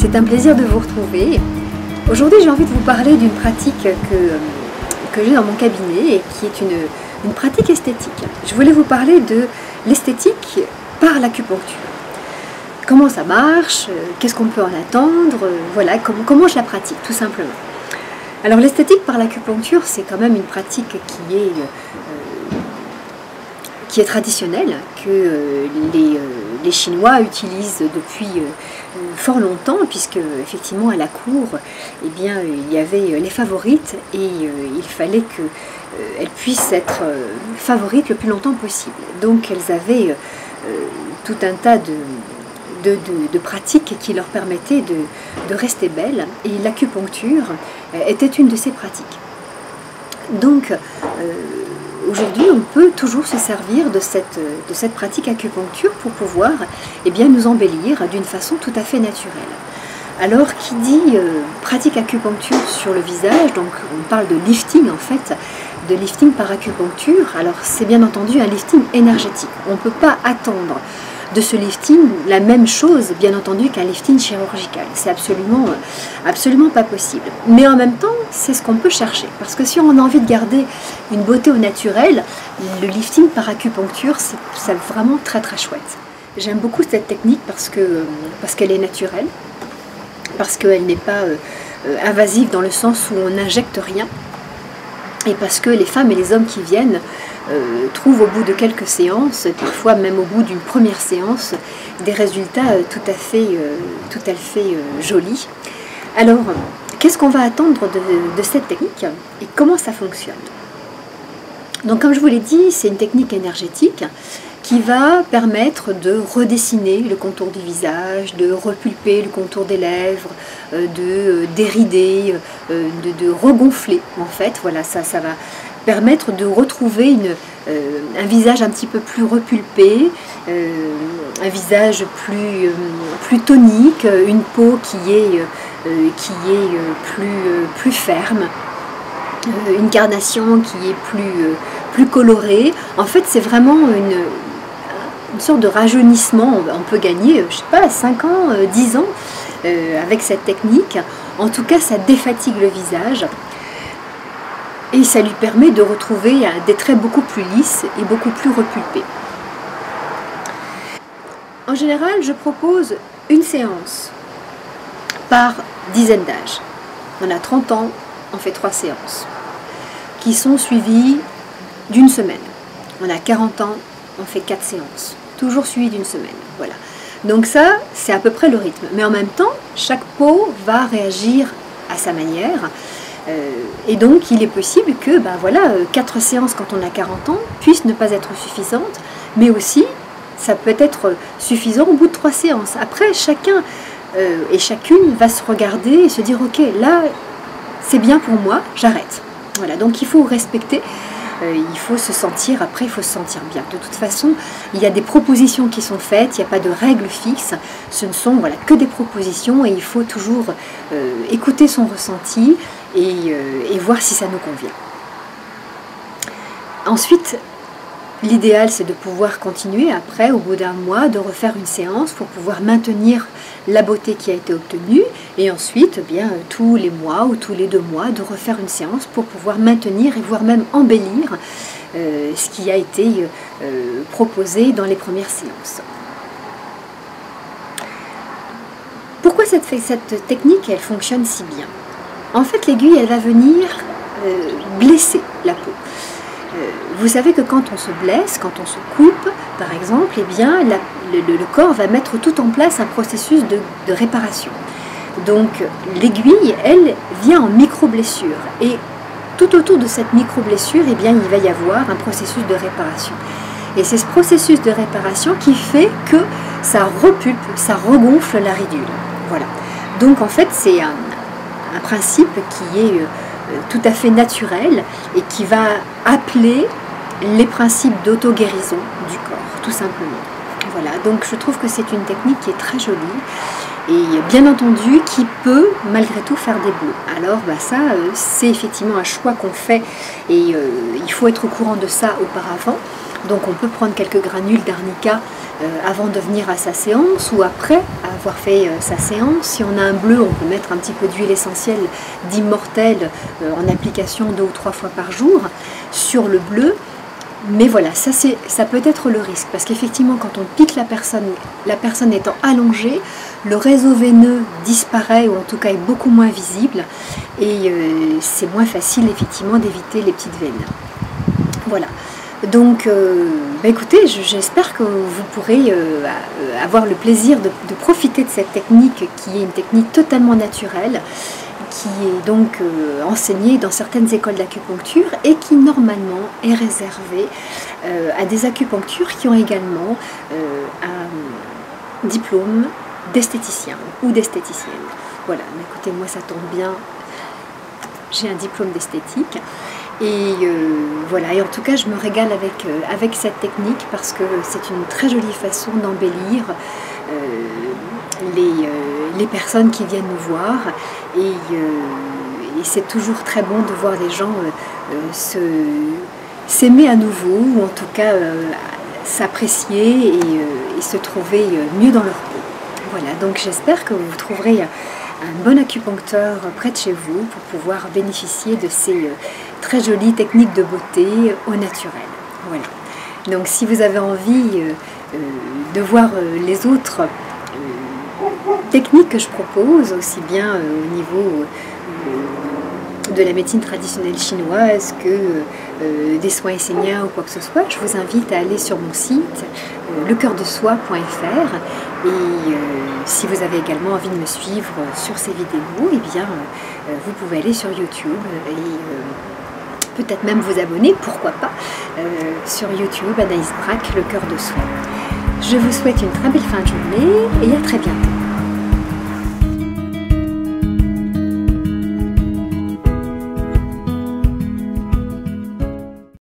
c'est un plaisir de vous retrouver. Aujourd'hui, j'ai envie de vous parler d'une pratique que j'ai dans mon cabinet et qui est une pratique esthétique. Je voulais vous parler de l'esthétique par l'acupuncture. Comment ça marche, qu'est-ce qu'on peut en attendre, voilà, comment je la pratique, tout simplement. Alors l'esthétique par l'acupuncture, c'est quand même une pratique qui est traditionnelle, que les Chinois utilisent depuis fort longtemps, puisque effectivement à la cour, eh bien, il y avait les favorites et il fallait qu'elles puissent être favorites le plus longtemps possible. Donc elles avaient tout un tas de pratiques qui leur permettaient de rester belles, et l'acupuncture était une de ces pratiques. Donc aujourd'hui, on peut toujours se servir de cette pratique acupuncture pour pouvoir nous embellir d'une façon tout à fait naturelle. Alors, qui dit pratique acupuncture sur le visage, donc on parle de lifting en fait, de lifting par acupuncture. Alors c'est bien entendu un lifting énergétique. On ne peut pas attendre de ce lifting la même chose, bien entendu, qu'un lifting chirurgical. C'est absolument pas possible. Mais en même temps, c'est ce qu'on peut chercher. Parce que si on a envie de garder une beauté au naturel, le lifting par acupuncture, c'est vraiment très très chouette. J'aime beaucoup cette technique parce qu'elle est naturelle, parce qu'elle n'est pas invasive dans le sens où on n'injecte rien, et parce que les femmes et les hommes qui viennent trouvent au bout de quelques séances, parfois même au bout d'une première séance, des résultats tout à fait jolis. Alors, qu'est-ce qu'on va attendre de cette technique et comment ça fonctionne? Donc, comme je vous l'ai dit, c'est une technique énergétique qui va permettre de redessiner le contour du visage, de repulper le contour des lèvres, de dérider, de regonfler en fait. Voilà, ça va permettre de retrouver un visage un petit peu plus repulpé, un visage plus tonique, une peau qui est plus ferme, une carnation qui est plus colorée. En fait, c'est vraiment une sorte de rajeunissement. On peut gagner, je sais pas, 5 ans, 10 ans avec cette technique. En tout cas, ça défatigue le visage. Et ça lui permet de retrouver des traits beaucoup plus lisses et beaucoup plus repulpés. En général, je propose une séance par dizaine d'âge. On a 30 ans, on fait 3 séances qui sont suivies d'une semaine. On a 40 ans, on fait 4 séances, toujours suivies d'une semaine. Voilà. Donc ça, c'est à peu près le rythme. Mais en même temps, chaque peau va réagir à sa manière. Et donc il est possible que 4 séances quand on a 40 ans puissent ne pas être suffisantes, mais aussi ça peut être suffisant au bout de 3 séances. Après, chacun et chacune va se regarder et se dire ok, là c'est bien pour moi, j'arrête. Voilà, donc il faut respecter, il faut se sentir, après il faut se sentir bien. De toute façon, il y a des propositions qui sont faites, il n'y a pas de règles fixes, ce ne sont que des propositions, et il faut toujours écouter son ressenti et voir si ça nous convient. Ensuite, l'idéal c'est de pouvoir continuer après, au bout d'un mois, de refaire une séance pour pouvoir maintenir la beauté qui a été obtenue, et ensuite tous les mois ou tous les 2 mois de refaire une séance pour pouvoir maintenir et voire même embellir ce qui a été proposé dans les premières séances. Pourquoi cette technique elle fonctionne si bien? En fait, l'aiguille elle va venir blesser la peau. Vous savez que quand on se blesse, quand on se coupe, par exemple, le corps va mettre tout en place un processus de réparation. Donc l'aiguille, elle, vient en micro-blessure. Et tout autour de cette micro-blessure, il va y avoir un processus de réparation. Et c'est ce processus de réparation qui fait que ça repulpe, ça regonfle la ridule. Voilà. Donc en fait, c'est un principe qui est tout à fait naturel et qui va appeler les principes d'auto-guérison du corps, tout simplement. Voilà, donc je trouve que c'est une technique qui est très jolie et bien entendu qui peut malgré tout faire des bleus. Alors ça, c'est effectivement un choix qu'on fait et il faut être au courant de ça auparavant Donc on peut prendre quelques granules d'arnica avant de venir à sa séance ou après avoir fait sa séance. Si on a un bleu, on peut mettre un petit peu d'huile essentielle d'immortel en application 2 ou 3 fois par jour sur le bleu. Mais voilà, ça peut être le risque, parce qu'effectivement quand on pique la personne étant allongée, le réseau veineux disparaît ou en tout cas est beaucoup moins visible et c'est moins facile effectivement d'éviter les petites veines. Voilà, donc écoutez, j'espère que vous pourrez avoir le plaisir de profiter de cette technique qui est une technique totalement naturelle, qui est donc enseignée dans certaines écoles d'acupuncture et qui normalement est réservée à des acupunctures qui ont également un diplôme d'esthéticien ou d'esthéticienne. Voilà, mais écoutez, moi ça tombe bien, j'ai un diplôme d'esthétique. Et voilà, et en tout cas je me régale avec cette technique parce que c'est une très jolie façon d'embellir les personnes qui viennent nous voir et c'est toujours très bon de voir les gens s'aimer à nouveau ou en tout cas s'apprécier et se trouver mieux dans leur peau. Voilà, donc j'espère que vous trouverez un bon acupuncteur près de chez vous pour pouvoir bénéficier de ces très jolies techniques de beauté au naturel. Voilà. Donc si vous avez envie de voir les autres techniques que je propose, aussi bien au niveau de la médecine traditionnelle chinoise que des soins esséniens ou quoi que ce soit, je vous invite à aller sur mon site lecoeurdesoi.fr et si vous avez également envie de me suivre sur ces vidéos, eh bien vous pouvez aller sur YouTube et peut-être même vous abonner, pourquoi pas, sur YouTube, Anaïs Braque, Le Cœur de Soi. Je vous souhaite une très belle fin de journée et à très bientôt.